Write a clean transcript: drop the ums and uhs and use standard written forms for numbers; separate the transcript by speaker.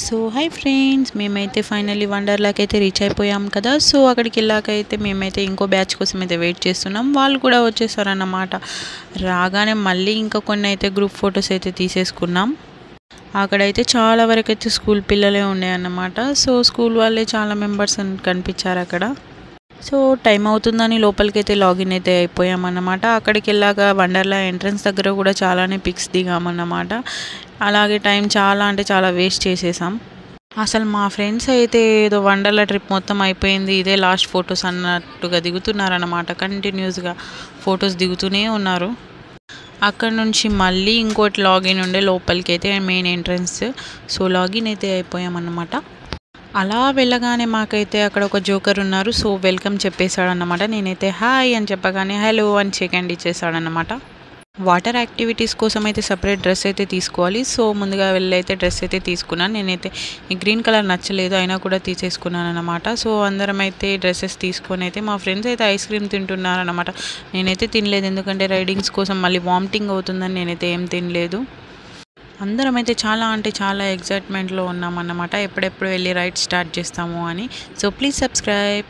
Speaker 1: So hi friends, మేమైతే finally వండర్లాకి అయితే reach అయిపోయాం కదా. సో అక్కడికి వెళ్ళాకైతే మేమైతే ఇంకో బ్యాచ్ కోసం అయితే వెయిట్ చేస్తున్నాం. వాళ్ళు కూడా వచ్చేసారన్నమాట. రాగానే మళ్ళీ ఇంకా కొన్ని అయితే గ్రూప్ ఫొటోస్ అయితే తీసేసుకున్నాం. అక్కడైతే చాలా వరకు అయితే స్కూల్ పిల్లలే ఉన్నాయన్నమాట. సో స్కూల్ వాళ్ళే చాలా మెంబర్స్ కనిపించారు అక్కడ. సో టైం అవుతుందని లోపలికైతే లాగిన్ అయితే అయిపోయామన్నమాట. అక్కడికి వెళ్ళాక వండర్లా ఎంట్రన్స్ దగ్గర కూడా చాలానే పిక్స్ దిగామన్నమాట. అలాగే టైం చాలా అంటే చాలా వేస్ట్ చేసేసాం. అసలు మా ఫ్రెండ్స్ అయితే ఏదో వండర్లా ట్రిప్ మొత్తం అయిపోయింది, ఇదే లాస్ట్ ఫొటోస్ అన్నట్టుగా దిగుతున్నారన్నమాట. కంటిన్యూస్గా ఫొటోస్ దిగుతూనే ఉన్నారు. అక్కడ నుంచి మళ్ళీ ఇంకోటి లాగిన్ ఉండే లోపలికి అయితే మెయిన్ ఎంట్రన్స్. సో లాగిన్ అయితే అయిపోయామన్నమాట. అలా వెళ్ళగానే మాకైతే అక్కడ ఒక జోకర్ ఉన్నారు. సో వెల్కమ్ చెప్పేశాడన్నమాట. నేనైతే హాయ్ అని చెప్పగానే హలో అని చెక్ అండ్ ఇచ్చేసాడన్నమాట. వాటర్ యాక్టివిటీస్ కోసం అయితే సపరేట్ డ్రెస్ అయితే తీసుకోవాలి. సో ముందుగా వెళ్ళి అయితే డ్రెస్ అయితే తీసుకున్నాను. నేనైతే ఈ గ్రీన్ కలర్ నచ్చలేదు, అయినా కూడా తీసేసుకున్నాను అనమాట. సో అందరం అయితే డ్రెస్సెస్ తీసుకొని అయితే మా ఫ్రెండ్స్ అయితే ఐస్ క్రీమ్ తింటున్నారనమాట. నేనైతే తినలేదు, ఎందుకంటే రైడింగ్స్ కోసం మళ్ళీ వామిటింగ్ అవుతుందని నేనైతే ఏం తినలేదు. అందరం అయితే చాలా అంటే చాలా ఎగ్జైట్మెంట్లో ఉన్నామన్నమాట, ఎప్పుడెప్పుడు వెళ్ళి రైడ్ స్టార్ట్ చేస్తాము అని. So please subscribe.